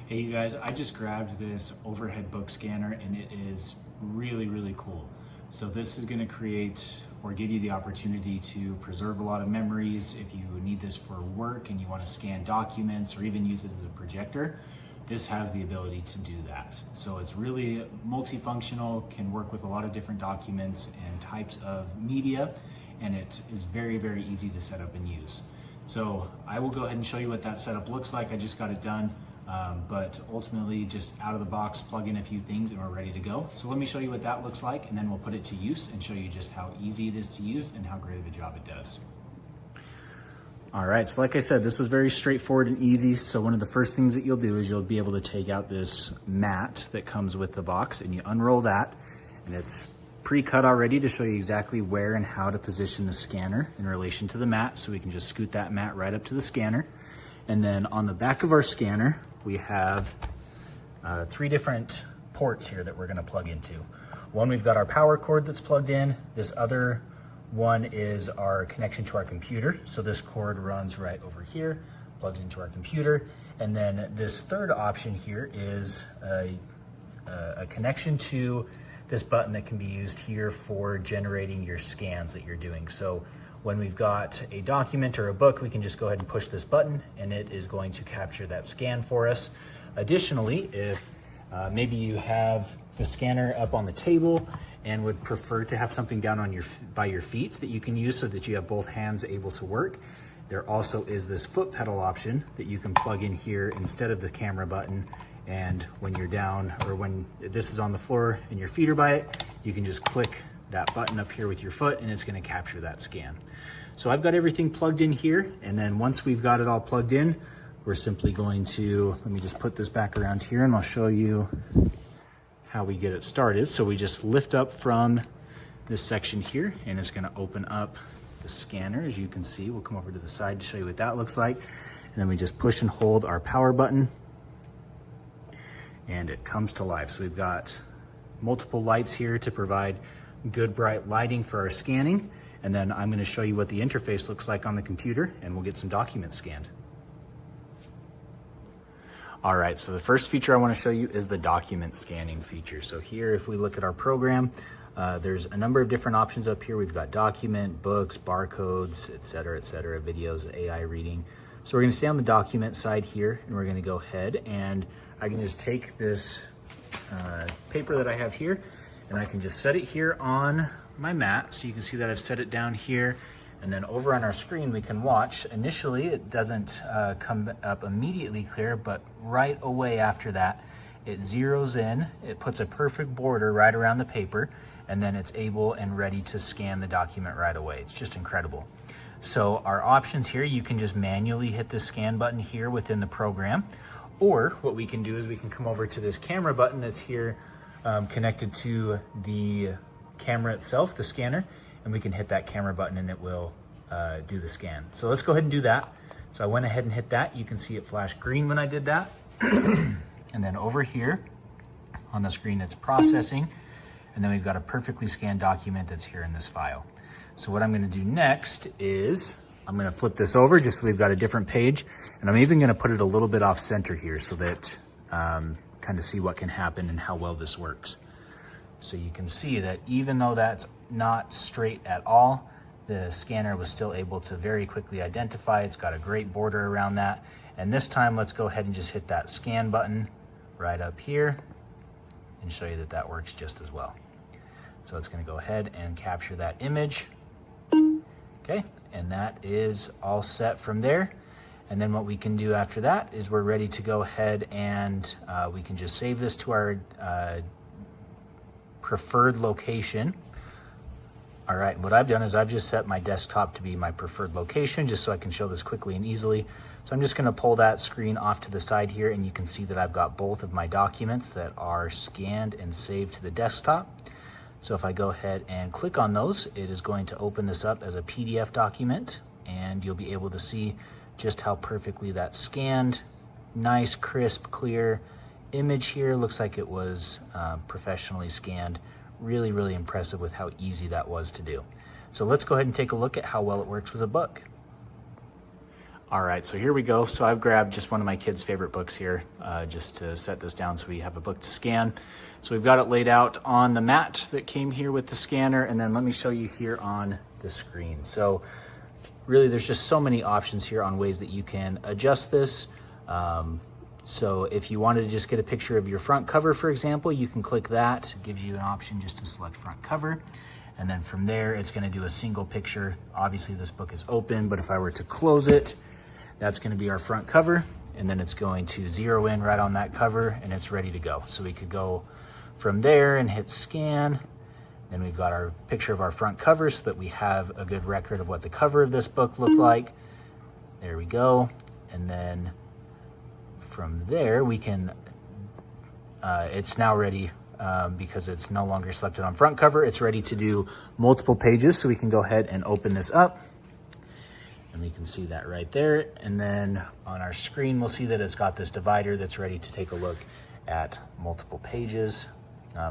Hey you guys, I just grabbed this overhead book scanner and it is really cool. So this is going to create or give you the opportunity to preserve a lot of memories. If you need this for work and you want to scan documents or even use it as a projector, this has the ability to do that. So it's really multifunctional, can work with a lot of different documents and types of media, and it is very easy to set up and use. So I will go ahead and show you what that setup looks like. I just got it done. But ultimately just out of the box, plug in a few things and we're ready to go. So let me show you what that looks like, and then we'll put it to use and show you just how easy it is to use and how great of a job it does. All right, so like I said, this was very straightforward and easy. So one of the first things that you'll do is you'll be able to take out this mat that comes with the box and you unroll that, and it's pre-cut already to show you exactly where and how to position the scanner in relation to the mat. So we can just scoot that mat right up to the scanner. And then on the back of our scanner, we have 3 different ports here that we're going to plug into. One, we've got our power cord that's plugged in. This other one is our connection to our computer. So this cord runs right over here, plugs into our computer. And then this third option here is a connection to this button that can be used here for generating your scans that you're doing. So when we've got a document or a book, we can just go ahead and push this button and it is going to capture that scan for us. Additionally, if maybe you have the scanner up on the table and would prefer to have something down on by your feet that you can use so that you have both hands able to work, there also is this foot pedal option that you can plug in here instead of the camera button. And when you're down, or when this is on the floor and your feet are by it, you can just click that button up here with your foot and it's going to capture that scan. So I've got everything plugged in here, and then once we've got it all plugged in, we're simply going to, let me just put this back around here and I'll show you how we get it started. So we just lift up from this section here and it's going to open up the scanner. As you can see, we'll come over to the side to show you what that looks like. And then we just push and hold our power button and it comes to life. So we've got multiple lights here to provide good bright lighting for our scanning. And then I'm going to show you what the interface looks like on the computer and we'll get some documents scanned. All right, so the first feature I want to show you is the document scanning feature. So here, if we look at our program, there's a number of different options up here. We've got document, books, barcodes, et cetera, videos, AI reading. So we're going to stay on the document side here and we're going to go ahead and I can just take this paper that I have here and I can just set it here on my mat. So you can see that I've set it down here, and then over on our screen we can watch. Initially it doesn't come up immediately clear, but right away after that it zeroes in, it puts a perfect border right around the paper, and then it's able and ready to scan the document right away. It's just incredible. So our options here, you can just manually hit the scan button here within the program, or what we can do is we can come over to this camera button that's here connected to the camera itself, the scanner, and we can hit that camera button and it will do the scan. So let's go ahead and do that. So I went ahead and hit that. You can see it flash green when I did that. And then over here on the screen it's processing, and then we've got a perfectly scanned document that's here in this file. So what I'm going to do next is I'm going to flip this over just so we've got a different page, and I'm even going to put it a little bit off center here so that kind of see what can happen and how well this works. So you can see that even though that's not straight at all, the scanner was still able to very quickly identify. It's got a great border around that. And this time, let's go ahead and just hit that scan button right up here and show you that that works just as well. So it's going to go ahead and capture that image. Okay, and that is all set from there. And then what we can do after that is we're ready to go ahead and we can just save this to our preferred location. All right, what I've done is I've just set my desktop to be my preferred location just so I can show this quickly and easily. So I'm just going to pull that screen off to the side here, and you can see that I've got both of my documents that are scanned and saved to the desktop. So if I go ahead and click on those, it is going to open this up as a PDF document, and you'll be able to see just how perfectly that's scanned. Nice, crisp, clear image here. Looks like it was professionally scanned. Really impressive with how easy that was to do. So let's go ahead and take a look at how well it works with a book. All right, so here we go. So I've grabbed just one of my kids' favorite books here, just to set this down so we have a book to scan. So we've got it laid out on the mat that came here with the scanner, and then let me show you here on the screen. So really there's just so many options here on ways that you can adjust this. So if you wanted to just get a picture of your front cover, for example, you can click that. It gives you an option just to select front cover. And then from there, it's gonna do a single picture. Obviously this book is open, but if I were to close it, that's gonna be our front cover. And then it's going to zero in right on that cover and it's ready to go. So we could go from there and hit scan. Then we've got our picture of our front cover so that we have a good record of what the cover of this book looked like. There we go. And then from there we can, it's now ready because it's no longer selected on front cover. It's ready to do multiple pages. So we can go ahead and open this up. And we can see that right there. And then on our screen, we'll see that it's got this divider that's ready to take a look at multiple pages.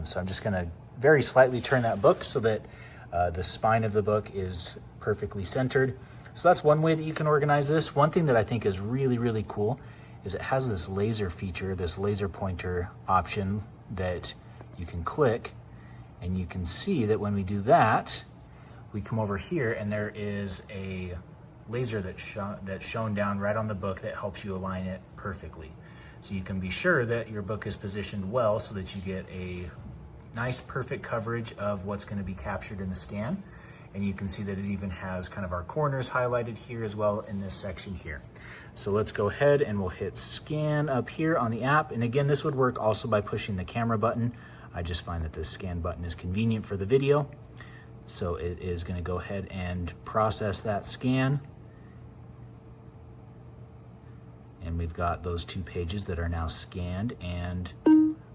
So I'm just gonna very slightly turn that book so that the spine of the book is perfectly centered. So that's one way that you can organize this. One thing that I think is really, really cool is it has this laser feature, this laser pointer option that you can click, and you can see that when we do that, we come over here and there is a laser that's shown down right on the book that helps you align it perfectly. So you can be sure that your book is positioned well so that you get a nice perfect coverage of what's going to be captured in the scan. And you can see that it even has kind of our corners highlighted here as well in this section here. So let's go ahead and we'll hit scan up here on the app. And again, this would work also by pushing the camera button. I just find that this scan button is convenient for the video. So it is going to go ahead and process that scan. And we've got those 2 pages that are now scanned and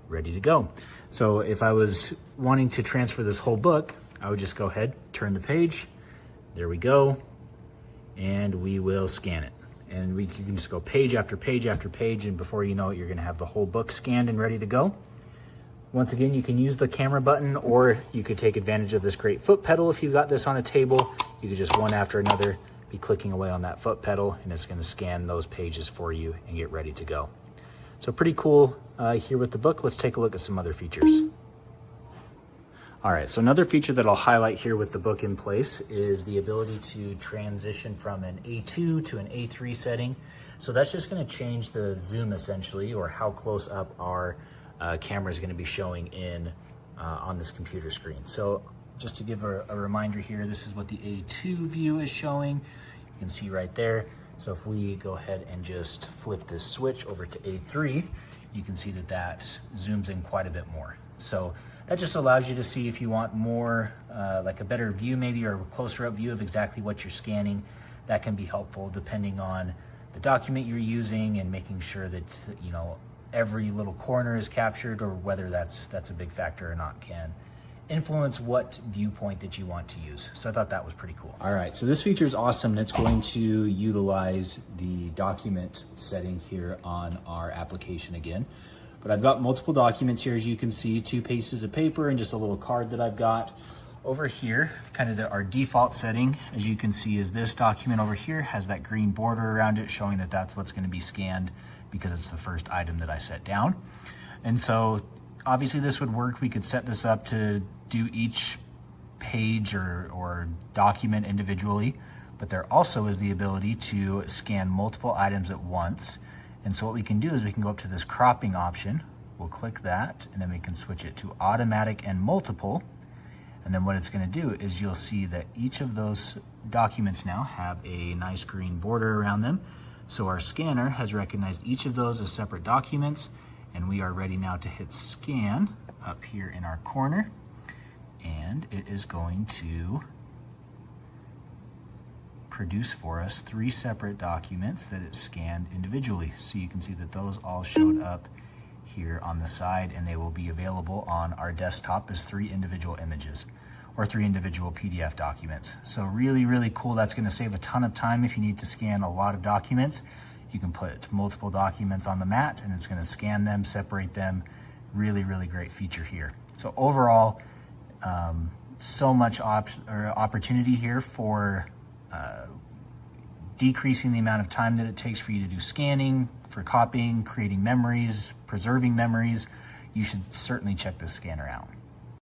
ready to go. So if I was wanting to transfer this whole book, I would just go ahead, turn the page, there we go, and we will scan it. And you can just go page after page after page, and before you know it, you're gonna have the whole book scanned and ready to go. Once again, you can use the camera button, or you could take advantage of this great foot pedal if you've got this on a table. You could just one after another be clicking away on that foot pedal, and it's gonna scan those pages for you and get ready to go. So pretty cool here with the book. Let's take a look at some other features. All right, so another feature that I'll highlight here with the book in place is the ability to transition from an A2 to an A3 setting. So that's just gonna change the zoom essentially, or how close up our camera is gonna be showing in on this computer screen. So just to give a reminder here, this is what the A2 view is showing. You can see right there. So if we go ahead and just flip this switch over to A3, you can see that that zooms in quite a bit more. So that just allows you to see if you want more, like a better view maybe, or a closer up view of exactly what you're scanning. That can be helpful depending on the document you're using and making sure that, you know, every little corner is captured, or whether that's a big factor or not can influence what viewpoint that you want to use. So I thought that was pretty cool. All right, so this feature is awesome. It's going to utilize the document setting here on our application again. But I've got multiple documents here, as you can see, 2 pieces of paper and just a little card that I've got. Over here, kind of our default setting, as you can see, is this document over here has that green border around it showing that that's what's going to be scanned because it's the first item that I set down. And so obviously this would work. We could set this up to do each page or document individually, but there also is the ability to scan multiple items at once. And so what we can do is we can go up to this cropping option. We'll click that, and then we can switch it to automatic and multiple. And then what it's gonna do is you'll see that each of those documents now have a nice green border around them. So our scanner has recognized each of those as separate documents, and we are ready now to hit scan up here in our corner. And it is going to produce for us 3 separate documents that it scanned individually. So you can see that those all showed up here on the side, and they will be available on our desktop as 3 individual images or 3 individual PDF documents. So really, really cool. That's gonna save a ton of time if you need to scan a lot of documents. You can put multiple documents on the mat and it's gonna scan them, separate them. Really, really great feature here. So overall, so much opportunity here for decreasing the amount of time that it takes for you to do scanning, for copying, creating memories, preserving memories, you should certainly check this scanner out.